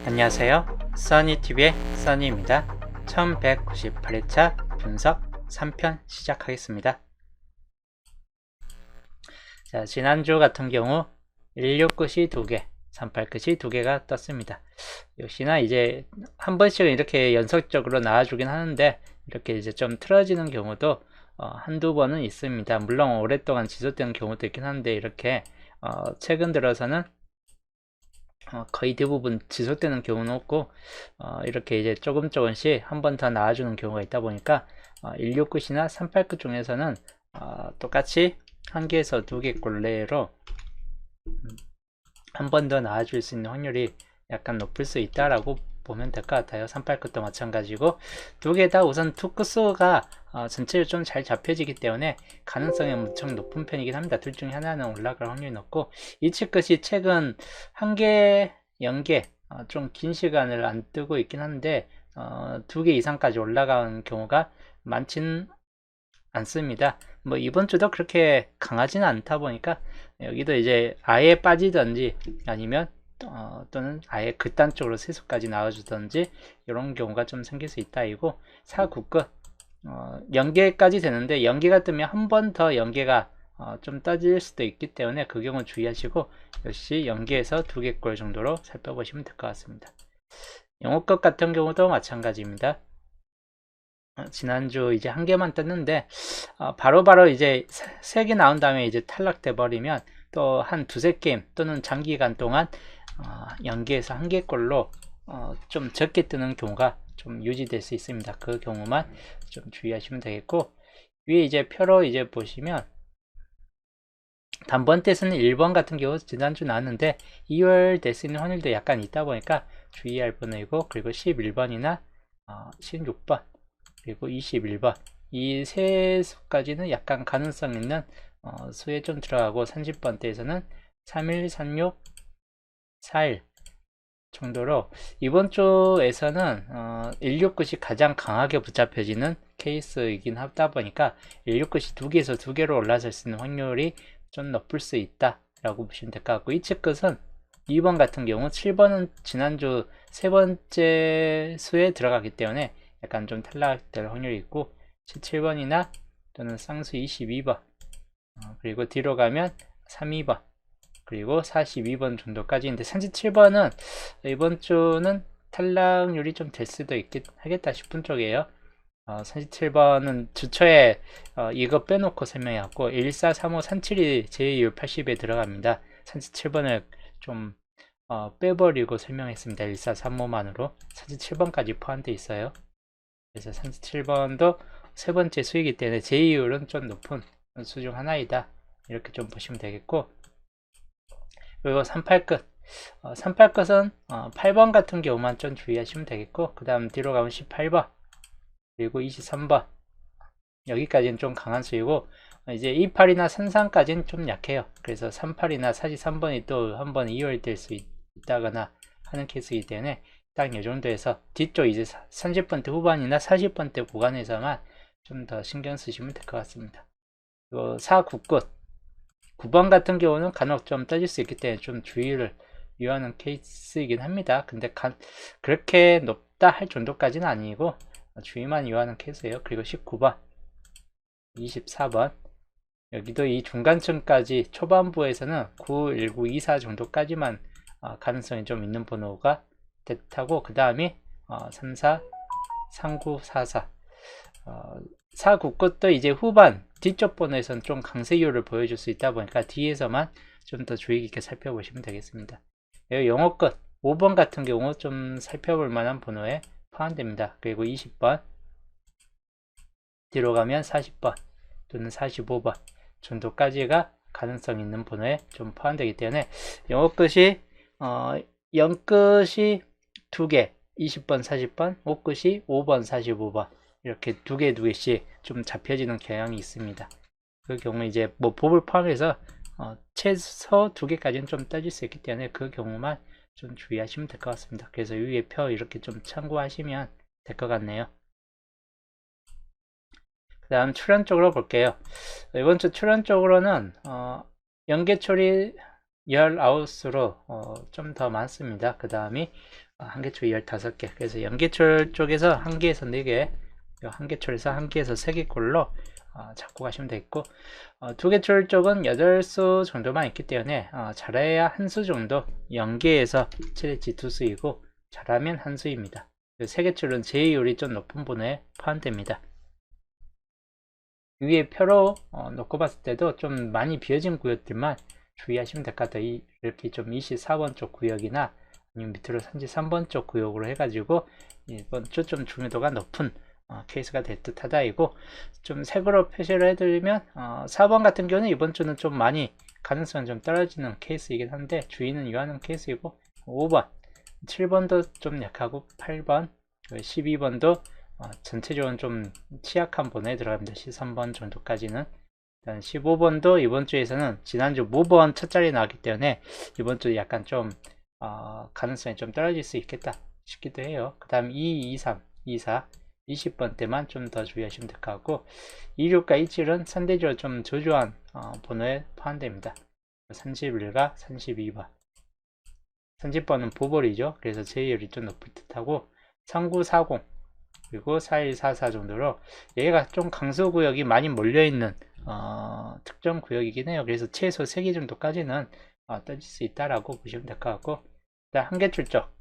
안녕하세요. 써니TV의 써니입니다. 1198회차 분석 3편 시작하겠습니다. 자, 지난주 같은 경우 169시 2개, 38끝이 2개가 떴습니다. 역시나 이제 한 번씩은 이렇게 연속적으로 나와주긴 하는데 이렇게 이제 좀 틀어지는 경우도 한두 번은 있습니다. 물론 오랫동안 지속되는 경우도 있긴 한데 이렇게 최근 들어서는 거의 대부분 지속되는 경우는 없고 이렇게 이제 조금씩 한 번 더 나와주는 경우가 있다 보니까 169시나 38끝 중에서는 똑같이 한 개에서 두 개 꼴레로 한 번 더 나와줄 수 있는 확률이 약간 높을 수 있다라고 보면 될 것 같아요. 38끝도 마찬가지고 두 개 다 우선 투 끝수가 전체를 좀 잘 잡혀지기 때문에 가능성이 엄청 높은 편이긴 합니다. 둘 중에 하나는 올라갈 확률이 높고 이치 끝이 최근 한 개, 0개 좀 긴 시간을 안 뜨고 있긴 한데 두 개 이상까지 올라가는 경우가 많지는 않습니다. 뭐 이번 주도 그렇게 강하지는 않다 보니까 여기도 이제 아예 빠지든지 아니면 또는 아예 극단 쪽으로 세수까지 나와주든지 이런 경우가 좀 생길 수 있다 이고 사구끝 연계까지 되는데 연계가 뜨면 한 번 더 연계가 좀 떠질 수도 있기 때문에 그 경우 주의하시고 역시 연계에서 두 개 꼴 정도로 살펴보시면 될 것 같습니다. 영어끝 같은 경우도 마찬가지입니다. 지난주 이제 한 개만 떴는데 바로바로 이제 세 개 나온 다음에 이제 탈락돼 버리면 또 한 두세 게임 또는 장기간 동안 연계에서 한 개꼴로 좀 적게 뜨는 경우가 좀 유지될 수 있습니다. 그 경우만 좀 주의하시면 되겠고 위에 이제 표로 이제 보시면 단번 떼스는 1번 같은 경우 지난주 나왔는데 2월 될 수 있는 확률도 약간 있다 보니까 주의할 분이고 그리고 11번이나 16번 그리고 21번 이 세 수까지는 약간 가능성 있는 수에 좀 들어가고 30번대에서는 31, 36, 41 정도로 이번 주에서는 169시 가장 강하게 붙잡혀지는 케이스이긴 하다 보니까 169시 두 개에서 두 개로 올라설 수 있는 확률이 좀 높을 수 있다 라고 보시면 될 것 같고 이측 끝은 2번 같은 경우 7번은 지난주 세 번째 수에 들어가기 때문에 약간 좀 탈락될 확률이 있고 17번이나 또는 쌍수 22번 그리고 뒤로 가면 32번 그리고 42번 정도까지인데 37번은 이번 주는 탈락률이 좀 될 수도 하겠다 싶은 쪽이에요. 37번은 주초에 이거 빼놓고 설명해갖고 14, 35, 37이 제이율 80에 들어갑니다. 37번을 좀 빼버리고 설명했습니다. 14, 35만으로 37번까지 포함되어 있어요. 그래서 37번도 세 번째 수이기 때문에 제이율은 좀 높은 수 중 하나이다. 이렇게 좀 보시면 되겠고 그리고 38끝 38끝은 8번 같은 경우만 좀 주의하시면 되겠고 그 다음 뒤로 가면 18번 그리고 23번 여기까지는 좀 강한 수이고 이제 28이나 33까지는 좀 약해요. 그래서 38이나 43번이 또 한번 이월될 수 있다거나 하는 케이스이기 때문에 딱 이 정도에서 뒤쪽 이제 30번대 후반이나 40번대 구간에서만 좀 더 신경 쓰시면 될 것 같습니다. 그리고 4, 9끝 9번 같은 경우는 간혹 좀 떠질 수 있기 때문에 좀 주의를 요하는 케이스이긴 합니다. 근데 그렇게 높다 할 정도까지는 아니고 주의만 요하는 케이스예요. 그리고 19번 24번 여기도 이 중간층까지 초반부에서는 9, 19, 24 정도까지만 가능성이 좀 있는 번호가 됐다고 그 다음에 34, 39, 44 4, 9 것도 이제 후반 뒤쪽 번호에서는 좀 강세율을 보여줄 수 있다 보니까 뒤에서만 좀 더 주의 깊게 살펴보시면 되겠습니다. 영어 것 5번 같은 경우 좀 살펴볼 만한 번호에 포함됩니다. 그리고 20번 뒤로 가면 40번 또는 45번 정도까지가 가능성 있는 번호에 좀 포함되기 때문에 영어 끝이 0끝이 2개 20번 40번 5끝이 5번 45번 이렇게 두 개씩 좀 잡혀지는 경향이 있습니다. 그 경우 이제 뭐 법을 포함해서 최소 두 개까지는 좀 따질 수 있기 때문에 그 경우만 좀 주의하시면 될 것 같습니다. 그래서 위에 표 이렇게 좀 참고하시면 될 것 같네요. 그 다음 출현 쪽으로 볼게요. 이번 주 출현 쪽으로는 연계 처리 19수로 좀 더 많습니다. 그 다음이 한계출 15개. 그래서 연계출 쪽에서 1개에서 4개, 한계출에서 1개에서 3개꼴로 잡고 가시면 되겠고, 두개출 쪽은 8수 정도만 있기 때문에 잘해야 한 수 정도, 연계에서 최대치 2수이고 잘하면 한 수입니다. 3개출은 제의율이 좀 높은 분에 포함됩니다. 위에 표로 놓고 봤을 때도 좀 많이 비어진 구역들만 주의하시면 될 것 같아요. 이렇게 좀 24번 쪽 구역이나 아니면 밑으로 33번 쪽 구역으로 해가지고 이번 주 좀 중요도가 높은 케이스가 될 듯 하다이고, 좀 색으로 표시를 해드리면 4번 같은 경우는 이번 주는 좀 많이 가능성은 좀 떨어지는 케이스이긴 한데 주의는 유하는 케이스이고, 5번 7번도 좀 약하고 8번 12번도 전체적으로 좀 취약한 번에 들어갑니다. 13번 정도까지는. 15번도 이번 주에서는 지난주 모번 첫 자리 나왔기 때문에 이번 주 약간 좀 가능성이 좀 떨어질 수 있겠다 싶기도 해요. 그 다음 2, 2, 3, 2, 4, 20번 때만 좀 더 주의하시면 될 것 같고, 26과 27은 상대적으로 좀 저조한 번호에 포함됩니다. 31과 32번 30번은 보벌이죠. 그래서 제의율이 좀 높을 듯하고, 3940 그리고 4144 정도로 얘가 좀 강소구역이 많이 몰려있는 특정 구역이긴 해요. 그래서 최소 3개 정도까지는 떠질 수 있다라고 보시면 될 것 같고, 한계출적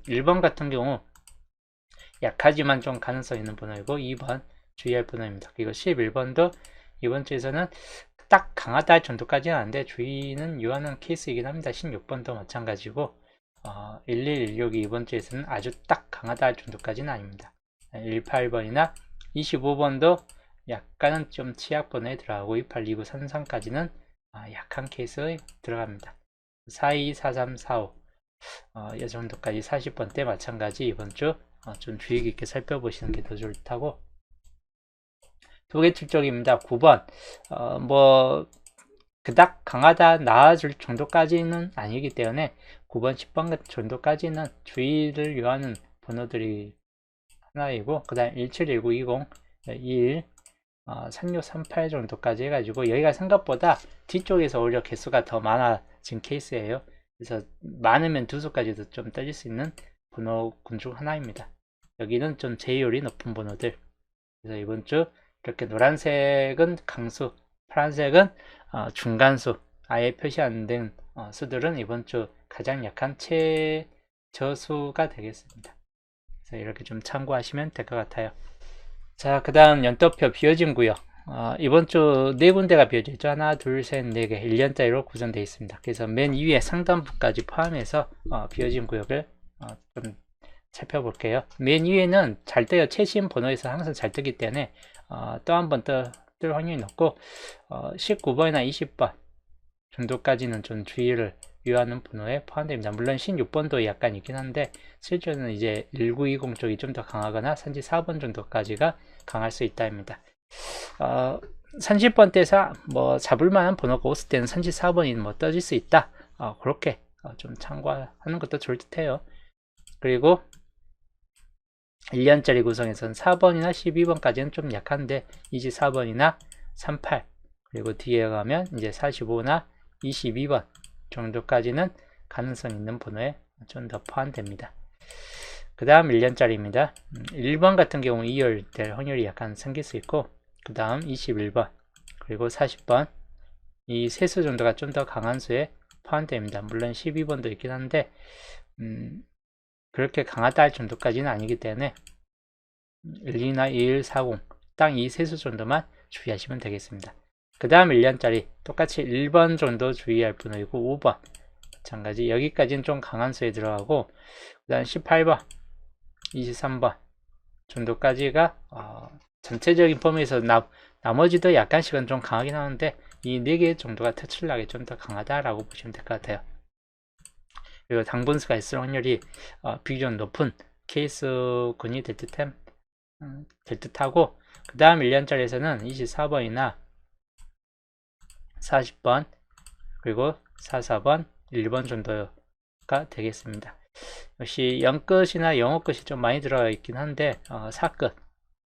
1번 같은 경우 약하지만 좀 가능성 있는 번호이고 2번 주의할 번호입니다. 그리고 11번도 이번 주에서는 딱 강하다 할 정도까지는 아닌데 주의는 유하는 케이스이긴 합니다. 16번도 마찬가지고 1116이 이번 주에서는 아주 딱 강하다 할 정도까지는 아닙니다. 18번이나 25번도 약간은 좀 취약번호에 들어가고 28, 29, 33까지는 약한 케이스에 들어갑니다. 42, 43, 45 이 정도까지 40번 때 마찬가지 이번 주 좀 주의 깊게 살펴보시는 게 더 좋다고. 두개 출적입니다. 9번 뭐 그닥 강하다 나아질 정도까지는 아니기 때문에 9번 10번 같은 정도까지는 주의를 요하는 번호들이 하나이고, 그 다음 171920 21 3638 정도까지 해가지고 여기가 생각보다 뒤쪽에서 오히려 개수가 더 많아진 케이스예요. 그래서 많으면 2수까지도 좀 떠질 수 있는 번호군 중 하나입니다. 여기는 좀 제의율이 높은 번호들. 그래서 이번 주 이렇게 노란색은 강수, 파란색은 중간수, 아예 표시 안 된 수들은 이번 주 가장 약한 최저수가 되겠습니다. 그래서 이렇게 좀 참고하시면 될 것 같아요. 자, 그 다음 연도표 비어진 구역. 이번 주 4군데가 비어져 있죠. 하나, 둘, 셋, 4개. 1년짜리로 구성되어 있습니다. 그래서 맨 위에 상단부까지 포함해서 비어진 구역을 좀 살펴볼게요. 맨 위에는 잘 떠요. 최신 번호에서 항상 잘 뜨기 때문에 또 한 번 뜰 확률이 높고, 19번이나 20번 정도까지는 좀 주의를 유하는 번호에 포함됩니다. 물론 16번도 약간 있긴 한데 실제로는 이제 1920 쪽이 좀 더 강하거나 34번 정도까지가 강할 수 있다입니다. 30번 대에서 뭐 잡을만한 번호가 없을 때는 34번이 뭐 떠질 수 있다. 그렇게 좀 참고하는 것도 좋을 듯해요. 그리고 1년짜리 구성에서는 4번이나 12번까지는 좀 약한데 24번이나 38 그리고 뒤에 가면 이제 45나 22번 정도까지는 가능성 있는 번호에 좀 더 포함됩니다. 그 다음 1년짜리입니다. 1번 같은 경우 2열 될 확률이 약간 생길 수 있고, 그 다음 21번 그리고 40번 이 세 수 정도가 좀 더 강한 수에 포함됩니다. 물론 12번도 있긴 한데 그렇게 강하다 할 정도까지는 아니기 때문에 12나 2140 딱 이 세 수 정도만 주의하시면 되겠습니다. 그 다음 1년짜리 똑같이 1번 정도 주의할 번호이고 5번 마찬가지 여기까지는 좀 강한 수에 들어가고, 그 다음 18번 23번 정도까지가 전체적인 범위에서 나머지도 약간씩은 좀 강하긴 하는데 이 4개 정도가 특출나게 좀 더 강하다라고 보시면 될 것 같아요. 그리고 당분수가 있을 확률이 비교적 높은 케이스군이 될 듯하고, 그 다음 1년짜리에서는 24번이나 40번 그리고 44번 1번 정도가 되겠습니다. 역시 0끝이나 0호끝이 좀 많이 들어가 있긴 한데 4끝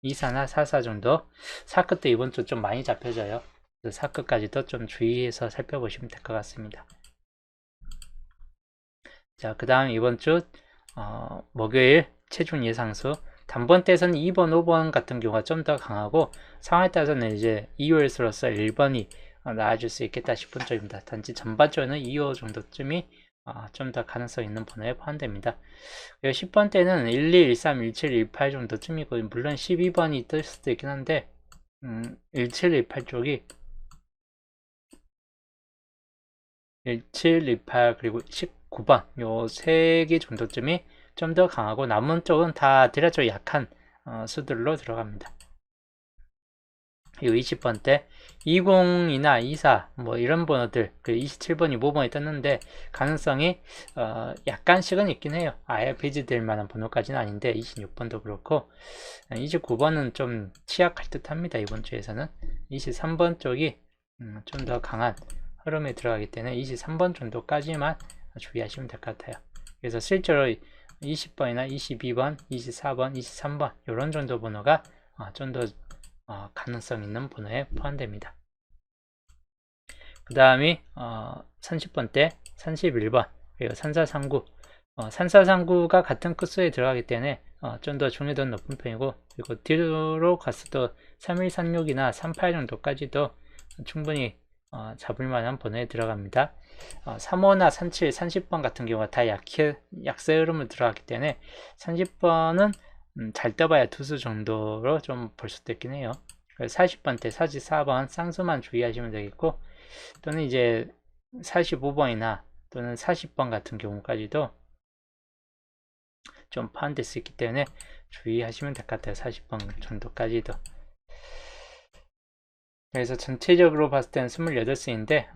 24나 44 정도 4끝도 이번 주 좀 많이 잡혀져요. 4끝까지도 좀 주의해서 살펴보시면 될 것 같습니다. 자, 그 다음 이번 주 목요일 체중 예상수 단번대에서는 2번, 5번 같은 경우가 좀 더 강하고 상황에 따라서는 이제 2호일수로서 1번이 나아질 수 있겠다 싶은 쪽입니다. 단지 전반적으로는 2호 정도쯤이 좀 더 가능성 있는 번호에 포함됩니다. 10번 때는 12, 13, 17, 18 정도쯤이고 물론 12번이 뜰 수도 있긴 한데 17, 18 쪽이 17, 18 그리고 19번 요 3개 정도쯤이 좀 더 강하고 남은 쪽은 다 대략적으로 약한 수들로 들어갑니다. 이 20번 때 20이나 24 뭐 이런 번호들 그 27번이 5번이 떴는데 가능성이 약간씩은 있긴 해요. 아예 배제될 만한 번호까지는 아닌데 26번도 그렇고 29번은 좀 취약할 듯 합니다. 이번 주에서는 23번 쪽이 좀 더 강한 흐름에 들어가기 때문에 23번 정도까지만 주의하시면 될 것 같아요. 그래서 실제로 20번이나 22번, 24번, 23번 이런 정도 번호가 좀 더 가능성 있는 번호에 포함됩니다. 그 다음이 30번 때 31번 그리고 3439 3439가 같은 끝수에 들어가기 때문에 좀 더 중요도는 높은 편이고 그리고 뒤로 갔어도 3136이나 38 정도까지도 충분히 잡을 만한 번호에 들어갑니다. 35나 37, 30번 같은 경우가 다 약세 흐름을 들어갔기 때문에 30번은 잘 떠봐야 투수 정도로 좀 볼 수도 있긴 해요. 40번 때 44번 쌍수만 주의하시면 되겠고 또는 이제 45번이나 또는 40번 같은 경우까지도 좀 포함될 수 있기 때문에 주의하시면 될 것 같아요. 40번 정도까지도. 그래서 전체적으로 봤을 때는 28수인데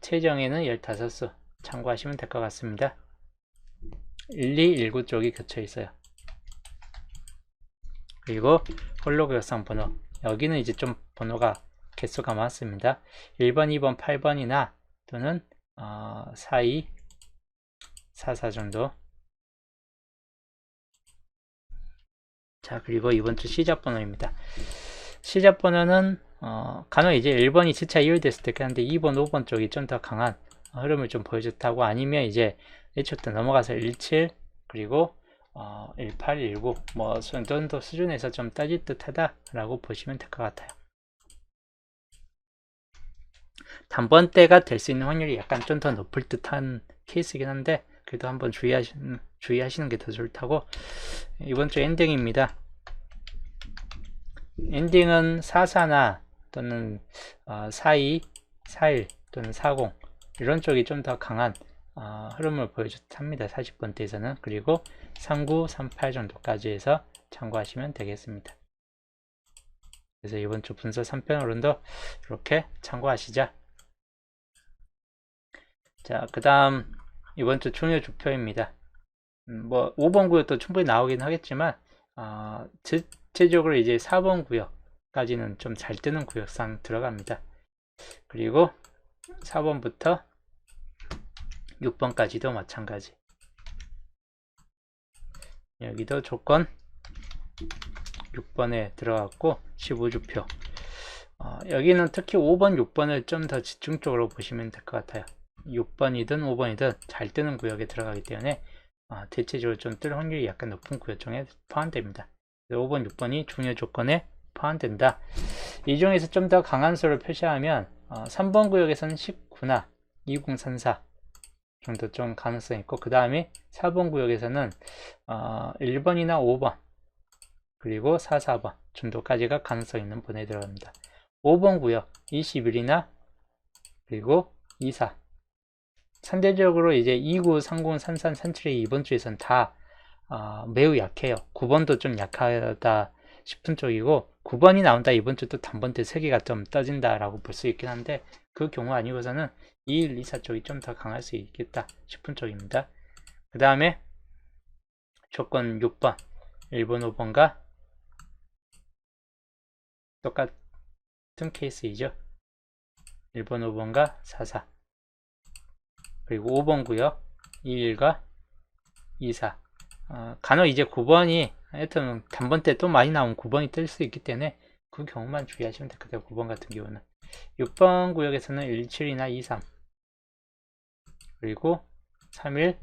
최정에는 15수 참고하시면 될 것 같습니다. 12, 19 쪽이 겹쳐 있어요. 그리고 홀로그역상 번호 여기는 이제 좀 번호가 개수가 많습니다. 1번, 2번, 8번이나 또는 42, 44 정도. 자, 그리고 이번 주 시작 번호입니다. 시작 번호는 간혹 이제 1번이 지차 이율됐을 때 그런데 2번, 5번 쪽이 좀 더 강한 흐름을 좀 보여줬다고 아니면 이제 1초 때 넘어가서 17 그리고 18, 19 뭐 정도 수준에서 좀 따질 듯하다 라고 보시면 될 것 같아요. 단번대가 될 수 있는 확률이 약간 좀 더 높을 듯한 케이스이긴 한데 그래도 한번 주의하시는 게 더 좋다고. 이번 주 엔딩입니다. 엔딩은 44나 또는 42, 41 또는 40 이런 쪽이 좀 더 강한 흐름을 보여줍니다. 40번대에서는. 그리고 39, 38 정도까지 해서 참고하시면 되겠습니다. 그래서 이번 주 분석 3편으로도 이렇게 참고하시죠. 자, 그 다음 이번 주 중요 주표입니다. 뭐 5번 구역도 충분히 나오긴 하겠지만 전체적으로 이제 4번 구역까지는 좀 잘 뜨는 구역상 들어갑니다. 그리고 4번부터 6번까지도 마찬가지. 여기도 조건 6번에 들어갔고 15주표. 여기는 특히 5번, 6번을 좀 더 집중적으로 보시면 될 것 같아요. 6번이든 5번이든 잘 뜨는 구역에 들어가기 때문에 대체적으로 좀 뜰 확률이 약간 높은 구역 중에 포함됩니다. 5번, 6번이 중요 조건에 포함된다. 이 중에서 좀 더 강한 수를 표시하면 3번 구역에서는 19나 2034 정도 좀 가능성이 있고 그 다음에 4번 구역에서는 1번이나 5번 그리고 4, 4번 정도까지가 가능성 있는 번호에 들어갑니다. 5번 구역 21이나 그리고 24 상대적으로 이제 29, 30, 33, 37이 이번 주에선 다 매우 약해요. 9번도 좀 약하다 싶은 쪽이고 9번이 나온다 이번 주 또 단번대 3개가 좀 떠진다 라고 볼 수 있긴 한데 그 경우 아니고서는 21, 24 쪽이 좀 더 강할 수 있겠다 싶은 쪽입니다. 그 다음에 조건 6번 1번, 5번과 똑같은 케이스이죠. 1번, 5번과 44 그리고 5번 구역 21과 24 간혹 이제 9번이 하여튼 단번대 또 많이 나온 9번이 뜰 수 있기 때문에 그 경우만 주의하시면 될 것 같아요. 9번 같은 경우는 6번 구역에서는 17이나 23 그리고 31,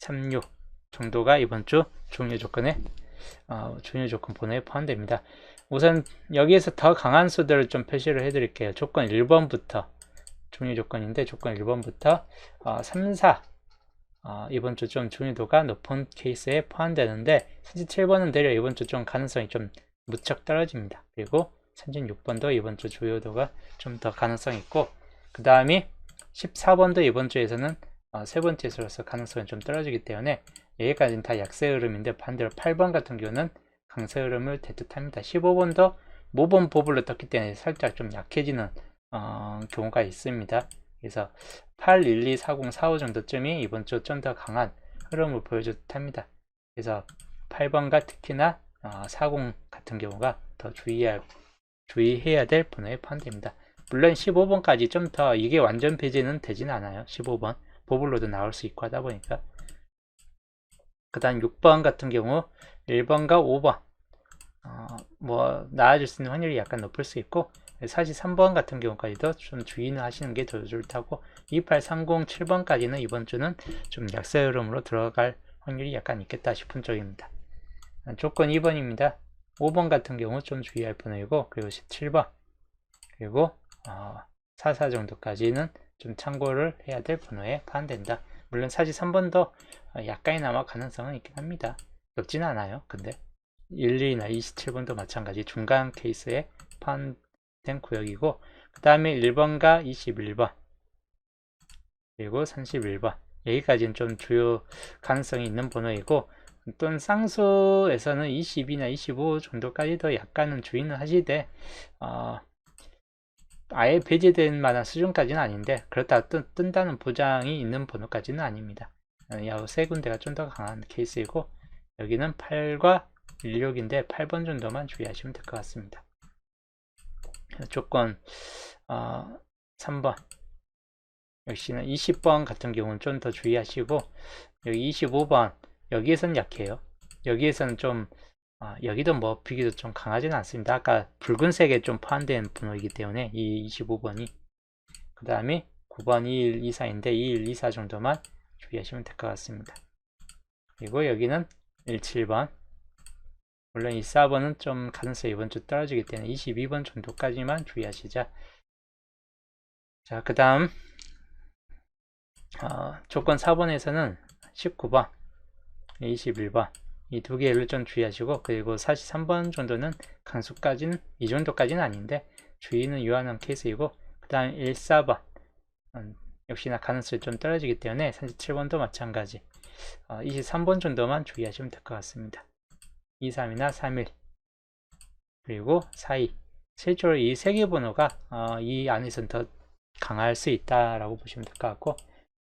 36 정도가 이번 주 종료 조건에 종료 조건 번호에 포함됩니다. 우선 여기에서 더 강한 수들을 좀 표시를 해 드릴게요. 조건 1번부터 종료 조건인데 조건 1번부터 3, 4 이번 주 좀 중요도가 높은 케이스에 포함되는데 37번은 대략 이번 주 좀 가능성이 좀 무척 떨어집니다. 그리고 36번도 이번 주 주요도가 좀 더 가능성이 있고 그 다음이 14번도 이번 주에서는 세 번째 수로서 가능성이 좀 떨어지기 때문에 여기까지는 다 약세 흐름인데 반대로 8번 같은 경우는 강세 흐름을 대뜻합니다. 15번도 모범 보블로 떴기 때문에 살짝 좀 약해지는 경우가 있습니다. 그래서 8, 1, 2, 40, 45 정도쯤이 이번 주 좀 더 강한 흐름을 보여줄 듯합니다. 그래서 8번과 특히나 40 같은 경우가 더 주의해야 될 번호에 포함됩니다. 물론 15번까지 좀 더 이게 완전 배제는 되진 않아요. 15번 보블로도 나올 수 있고 하다 보니까 그 다음 6번 같은 경우 1번과 5번 뭐 나아질 수 있는 확률이 약간 높을 수 있고 사실 3번 같은 경우까지도 좀 주의는 하시는 게 더 좋다고 2830, 7번까지는 이번 주는 좀 약세 흐름으로 들어갈 확률이 약간 있겠다 싶은 쪽입니다. 조건 2번입니다. 5번 같은 경우 좀 주의할 번호이고 그리고 17번 그리고 44 정도까지는 좀 참고를 해야 될 번호에 포함된다. 물론 사실 3번도 약간이나마 가능성은 있긴 합니다. 높지는 않아요. 근데 12나 27번도 마찬가지 중간 케이스에 포함된 구역이고 그 다음에 1번과 21번 그리고 31번 여기까지는 좀 주요 가능성이 있는 번호이고 또는 쌍수에서는 20이나 25 정도까지도 약간은 주의는 하시되 아예 배제된 만한 수준까지는 아닌데 그렇다 뜬다는 보장이 있는 번호까지는 아닙니다. 야후 세 군데가 좀 더 강한 케이스이고 여기는 8과 16인데 8번 정도만 주의하시면 될 것 같습니다. 조건 3번 역시나 20번 같은 경우는 좀 더 주의하시고 여기 25번 여기에서는 약해요. 여기에서는 좀 여기도 뭐 비교도 좀 강하지는 않습니다. 아까 붉은색에 좀 포함된 번호이기 때문에 이 25번이 그 다음에 9번 21, 24인데 21, 24 정도만 주의하시면 될 것 같습니다. 그리고 여기는 17번 물론 24번은 좀 가능성이 이번 주 떨어지기 때문에 22번 정도까지만 주의하시자. 자, 그 다음 조건 4번에서는 19번 21번 이 두 개를 좀 주의하시고 그리고 43번 정도는 강수까지는 이 정도까지는 아닌데 주의는 요하는 케이스이고 그 다음 14번 역시나 가능성이 좀 떨어지기 때문에 37번도 마찬가지 23번 정도만 주의하시면 될 것 같습니다. 23이나 31 그리고 42 실제로 이 세 개 번호가 이 안에서는 더 강할 수 있다라고 보시면 될 것 같고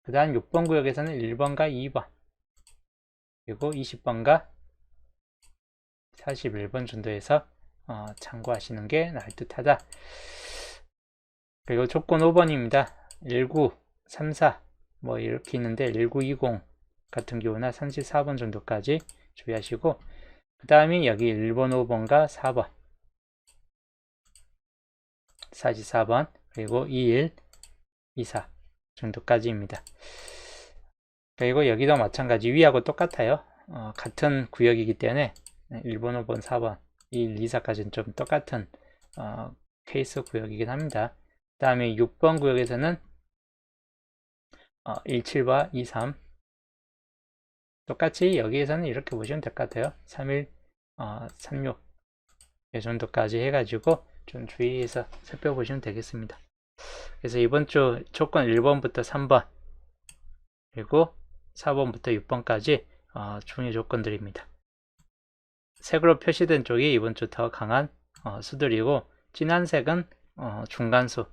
그 다음 6번 구역에서는 1번과 2번 그리고 20번과 41번 정도에서 참고하시는 게 나을 듯하다. 그리고 조건 5번입니다. 19, 34 뭐 이렇게 있는데 1920 같은 경우나 34번 정도까지 주의하시고 그 다음에 여기 1번, 5번과 4번 44번 그리고 21, 24 정도까지입니다. 그리고 여기도 마찬가지 위하고 똑같아요. 같은 구역이기 때문에 1번, 5번, 4번 21, 24까지는 좀 똑같은 케이스 구역이긴 합니다. 그 다음에 6번 구역에서는 17과 23 똑같이 여기에서는 이렇게 보시면 될 것 같아요. 31, 36 이 정도까지 해가지고 좀 주의해서 살펴보시면 되겠습니다. 그래서 이번 주 조건 1번부터 3번 그리고 4번부터 6번까지 중요 조건들입니다. 색으로 표시된 쪽이 이번 주 더 강한 수들이고 진한 색은 중간수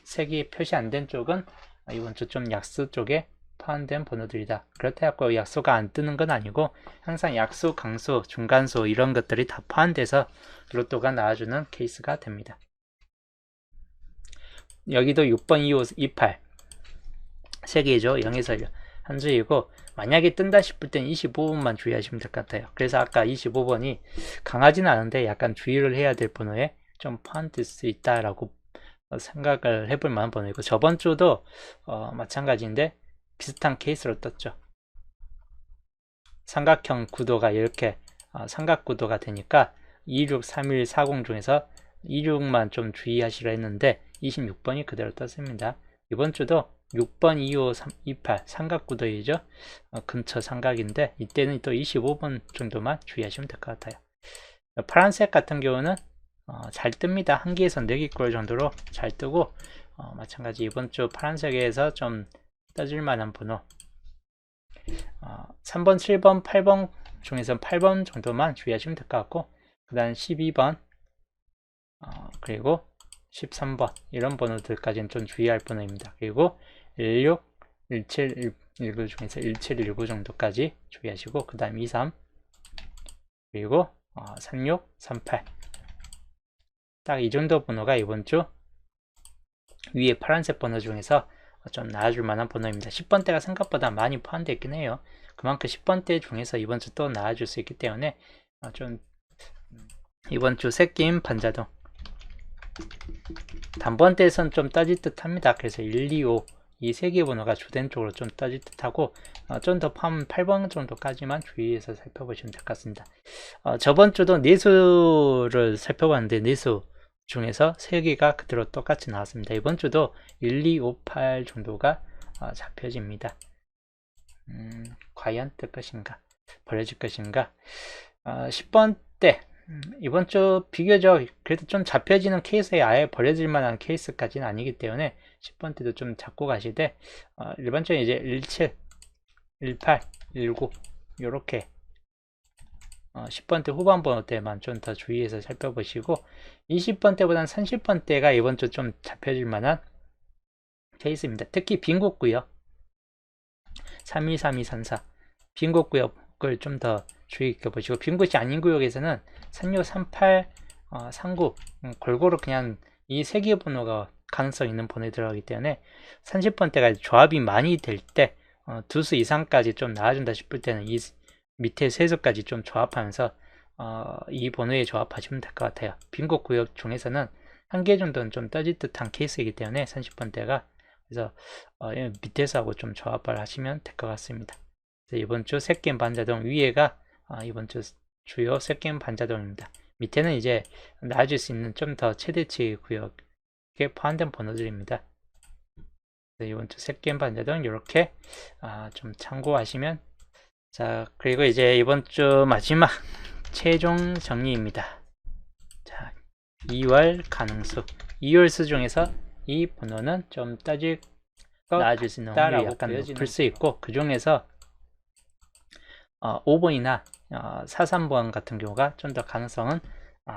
색이 표시 안 된 쪽은 이번 주 좀 약수 쪽에 포함된 번호들이다. 그렇다고 약수가 안 뜨는 건 아니고 항상 약수, 강수, 중간수 이런 것들이 다 포함돼서 로또가 나와주는 케이스가 됩니다. 여기도 6번, 25, 28 세 개죠. 0에서 1 한 주이고 만약에 뜬다 싶을 땐 25번만 주의하시면 될 것 같아요. 그래서 아까 25번이 강하진 않은데 약간 주의를 해야 될 번호에 좀 포함될 수 있다라고 생각을 해볼 만한 번호이고, 저번 주도 마찬가지인데 비슷한 케이스로 떴죠. 삼각형 구도가 이렇게 삼각구도가 되니까 26, 31, 40 중에서 26만 좀 주의하시라 했는데 26번이 그대로 떴습니다. 이번 주도 6번, 25, 3, 28 삼각구도이죠. 근처 삼각인데 이때는 또 25번 정도만 주의하시면 될 것 같아요. 파란색 같은 경우는 잘 뜹니다. 1개에서 4개꼴 정도로 잘 뜨고, 마찬가지 이번 주 파란색에서 좀 떠질 만한 번호 3번, 7번, 8번 중에서 8번 정도만 주의하시면 될 것 같고, 그 다음 12번 그리고 13번 이런 번호들까지는 좀 주의할 번호입니다. 그리고 16, 17, 19 중에서 17, 19 정도까지 주의하시고, 그 다음 23 그리고 36, 38 딱 이 정도 번호가 이번 주 위에 파란색 번호 중에서 좀 나아줄 만한 번호입니다. 10번대가 생각보다 많이 포함되어 있긴 해요. 그만큼 10번대 중에서 이번 주 또 나아줄 수 있기 때문에 좀 이번 주 새끼임 반자동 단번대에선 좀 따질 듯 합니다. 그래서 1, 2, 5 이 세 개 번호가 주된 쪽으로 좀 따질 듯 하고, 좀 더 포함 8번 정도까지만 주의해서 살펴보시면 될 것 같습니다. 저번 주도 내수를 살펴봤는데 내수 중에서 3개가 그대로 똑같이 나왔습니다. 이번 주도 1, 2, 5, 8 정도가 잡혀집니다. 과연 뜰 것인가 버려질 것인가. 10번대 이번 주 비교적 그래도 좀 잡혀지는 케이스에 아예 버려질 만한 케이스까지는 아니기 때문에 10번대도 좀 잡고 가시되, 일반적인 이제 17, 18, 19 요렇게 10번대 후반 번호 때만 좀 더 주의해서 살펴보시고, 20번대보다는 30번대가 이번 주 좀 잡혀질 만한 케이스입니다. 특히 빈곡구역 31, 32, 34 빈곡구역을 좀 더 주의 깊게 보시고, 빈곳이 아닌 구역에서는 36, 38, 39 골고루 그냥 이 세 개 번호가 가능성 있는 번호에 들어가기 때문에 30번대가 조합이 많이 될 때 두 수 이상까지 좀 나아준다 싶을 때는 이 밑에 세 수까지 좀 조합하면서 이 번호에 조합하시면 될 것 같아요. 빈곳 구역 중에서는 한 개 정도는 좀 떠질 듯한 케이스이기 때문에 30번대가, 그래서 밑에서 하고 좀 조합을 하시면 될 것 같습니다. 이번 주 새끼임 반자동 위에가 이번 주 주요 새끼임 반자동입니다. 밑에는 이제 나아질 수 있는 좀 더 최대치 구역에 포함된 번호들입니다. 이번 주 새끼임 반자동 이렇게 좀 참고하시면, 자 그리고 이제 이번 주 마지막 최종 정리입니다. 자 2월 가능수 2월 수 중에서 이 번호는 좀 따질 나아질 수 있는 확률이 약간 높을 수 있고, 그 중에서 5번이나 43번 같은 경우가 좀 더 가능성은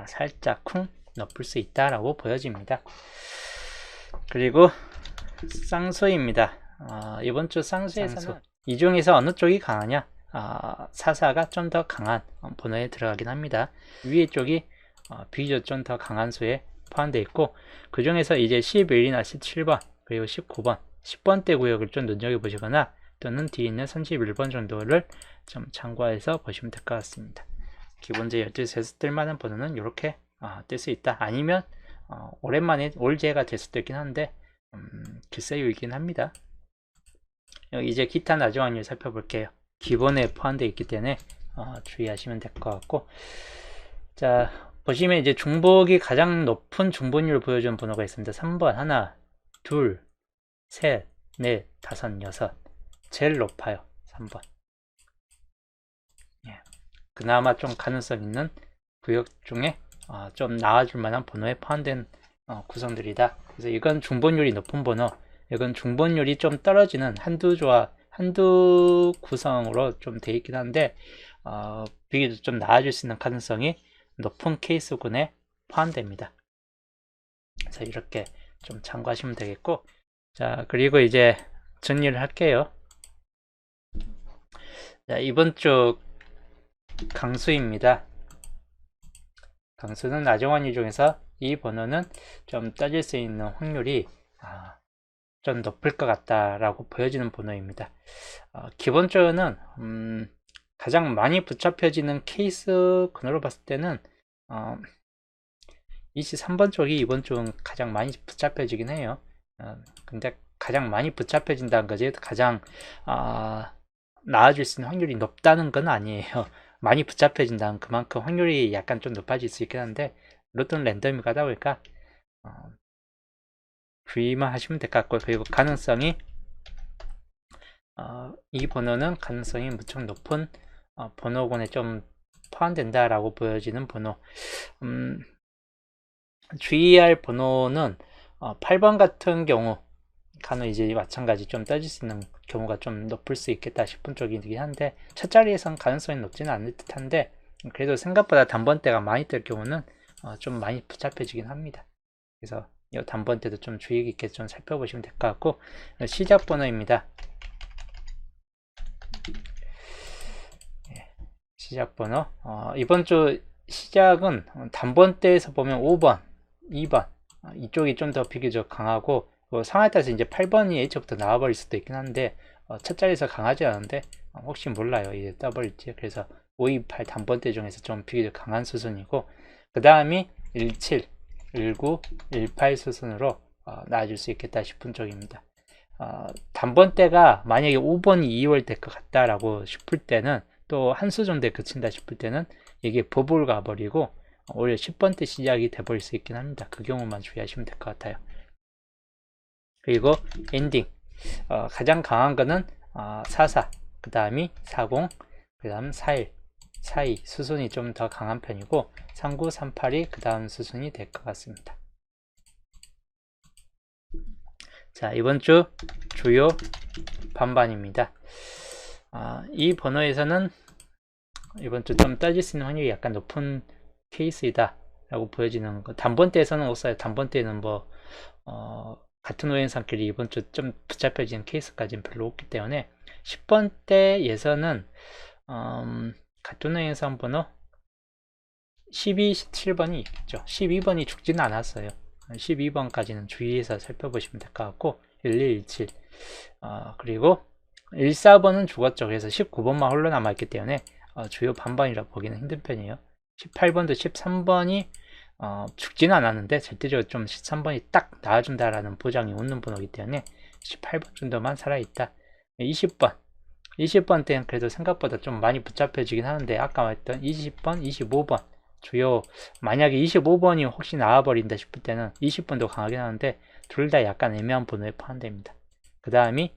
살짝 쿵 높을 수 있다라고 보여집니다. 그리고 쌍수입니다. 이번 주 쌍수에서는 이 중에서 어느 쪽이 강하냐, 44가 좀 더 강한 번호에 들어가긴 합니다. 위에 쪽이 비교적 좀 더 강한 수에 포함되어 있고, 그 중에서 이제 11이나 17번 그리고 19번 10번대 구역을 좀 눈여겨보시거나 또는 뒤에 있는 31번 정도를 좀 참고해서 보시면 될 것 같습니다. 기본적으로 12세에서 뜰만한 번호는 이렇게 뜰 수 있다. 아니면 오랜만에 올제가 될 수도 있긴 한데 글쎄요이긴 합니다. 이제 기타 나중 확률 살펴볼게요. 기본에 포함되어 있기 때문에 주의하시면 될 것 같고, 자 보시면 이제 중복이 가장 높은 중복률을 보여주는 번호가 있습니다. 3번 하나, 둘, 셋, 넷, 다섯, 여섯 제일 높아요. 3번. 그나마 좀 가능성 있는 구역 중에 좀 나아줄 만한 번호에 포함된 구성들이다. 그래서 이건 중복률이 높은 번호, 이건 중복률이 좀 떨어지는 한두 구성으로 좀 되어 있긴 한데 비교적 좀 나아질 수 있는 가능성이 높은 케이스군에 포함됩니다. 그래서 이렇게 좀 참고하시면 되겠고, 자 그리고 이제 정리를 할게요. 자, 이번 주 강수입니다. 강수는 나중환율 중에서 이 번호는 좀 따질 수 있는 확률이 좀 높을 것 같다라고 보여지는 번호입니다. 기본적으로는 가장 많이 붙잡혀지는 케이스 근으로 봤을 때는 23번 쪽이 이번 쪽은 가장 많이 붙잡혀지긴 해요. 근데 가장 많이 붙잡혀진다는 거지 가장 나아질 수 있는 확률이 높다는 건 아니에요. 많이 붙잡혀진다는 그만큼 확률이 약간 좀 높아질 수 있긴 한데 로또는 랜덤이 가다 보니까 주의만 하시면 될 것 같고요. 그리고 가능성이 이 번호는 가능성이 무척 높은 번호군에 좀 포함된다라고 보여지는 번호. 주의할 번호는 8번 같은 경우 간혹 이제 마찬가지 좀 떠질 수 있는 경우가 좀 높을 수 있겠다 싶은 쪽이긴 한데 첫 자리에선 가능성이 높지는 않을 듯한데 그래도 생각보다 단번대가 많이 뜰 경우는 좀 많이 붙잡혀지긴 합니다. 그래서 이 단번대도 좀 주의 깊게 좀 살펴보시면 될 것 같고 시작 번호입니다. 시작 번호 이번 주 시작은 단번대에서 보면 5번, 2번 이쪽이 좀 더 비교적 강하고 상황에 따라서 이제 8번이 H부터 나와버릴 수도 있긴 한데 첫 자리에서 강하지 않은데 혹시 몰라요. 이제 떠버릴지. 그래서 5, 2, 8 단번대 중에서 좀 비교적 강한 수순이고 그 다음이 17, 19, 18 수순으로 나아질 수 있겠다 싶은 쪽입니다. 단번대가 만약에 5번이 2월 될 것 같다라고 싶을 때는 또 한 수 정도에 그친다 싶을 때는 이게 버블 가버리고 오히려 10번대 시작이 돼버릴 수 있긴 합니다. 그 경우만 주의하시면 될 것 같아요. 그리고 엔딩 가장 강한 거는 44, 그 다음이 40, 그 다음 41, 42 수순이 좀 더 강한 편이고 39, 38이 그 다음 수순이 될 것 같습니다. 자, 이번 주 주요 반반입니다. 이 번호에서는 이번 주 좀 따질 수 있는 확률이 약간 높은 케이스이다 라고 보여지는 거. 단번대에서는 없어요. 단번대는 뭐 같은 오행상끼리 이번 주 좀 붙잡혀지는 케이스까지는 별로 없기 때문에 10번대에서는 같은 오행상 번호 12, 17번이 있죠. 12번이 죽지는 않았어요. 12번까지는 주의해서 살펴보시면 될 것 같고 1117 그리고 14번은 죽었죠. 그래서 19번만 홀로 남아있기 때문에 주요 반반이라 보기는 힘든 편이에요. 18번도 13번이 죽지는 않았는데 절대적으로 좀 13번이 딱 나와준다라는 보장이 없는 번호이기 때문에 18번 정도만 살아있다. 20번 때는 그래도 생각보다 좀 많이 붙잡혀지긴 하는데 아까 말했던 20번, 25번 주요 만약에 25번이 혹시 나와버린다 싶을 때는 20번도 강하긴 하는데 둘 다 약간 애매한 번호에 포함됩니다. 그 다음이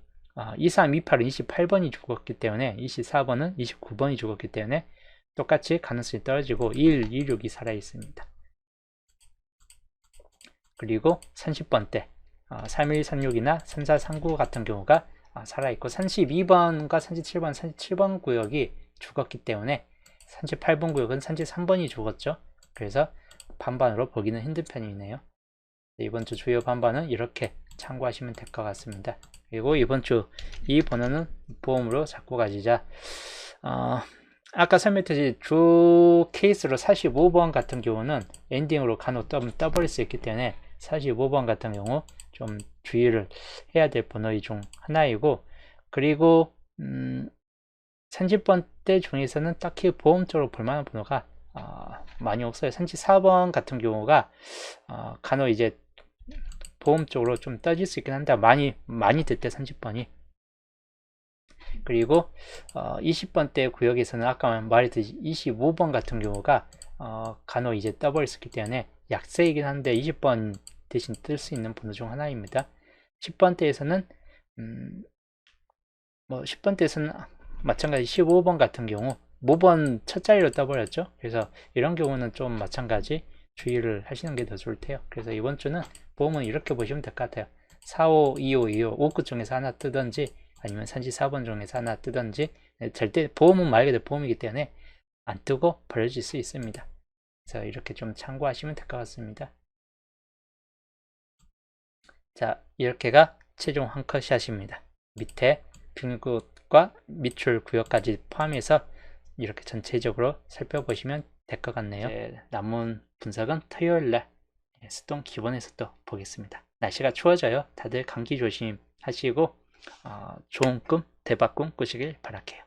23, 28은 28번이 죽었기 때문에 24번은 29번이 죽었기 때문에 똑같이 가능성이 떨어지고 1, 26이 살아있습니다. 그리고 30번대 3136이나 3439 같은 경우가 살아있고 32번과 37번, 37번 구역이 죽었기 때문에 38번 구역은 33번이 죽었죠. 그래서 반반으로 보기는 힘든 편이네요. 이번 주 주요 반반은 이렇게 참고하시면 될 것 같습니다. 그리고 이번 주 이 번호는 보험으로 잡고 가지자. 아까 설명드린 주 케이스로 45번 같은 경우는 엔딩으로 간혹 떠버릴 수 있기 때문에 45번 같은 경우 좀 주의를 해야 될 번호 중 하나이고 그리고 30번대 중에서는 딱히 보험적으로 볼만한 번호가 많이 없어요. 34번 같은 경우가 간혹 이제 보험 쪽으로 좀 떠질 수 있긴 한데 많이 들 때 30번이 그리고 20번대 구역에서는 아까 말했듯이 25번 같은 경우가 간혹 이제 떠버릴 수 있기 때문에 약세이긴 한데 20번 대신 뜰 수 있는 번호 중 하나입니다. 10번대에서는 뭐 10번대에서는 마찬가지 15번 같은 경우 5번 첫 자리로 떠버렸죠. 그래서 이런 경우는 좀 마찬가지 주의를 하시는 게 더 좋을 테요. 그래서 이번 주는 보험은 이렇게 보시면 될 것 같아요. 45, 25, 25, 59 중에서 하나 뜨든지 아니면 34번 중에서 하나 뜨든지 절대 보험은 말 그대로 보험이기 때문에 안 뜨고 버려질 수 있습니다. 그래서 이렇게 좀 참고하시면 될 것 같습니다. 자, 이렇게가 최종 한 컷샷입니다. 밑에 빈곳과 밑줄 구역까지 포함해서 이렇게 전체적으로 살펴보시면 될 것 같네요. 남은 분석은 토요일날 수동 기본에서 또 보겠습니다. 날씨가 추워져요. 다들 감기 조심하시고 좋은 꿈, 대박 꿈 꾸시길 바랄게요.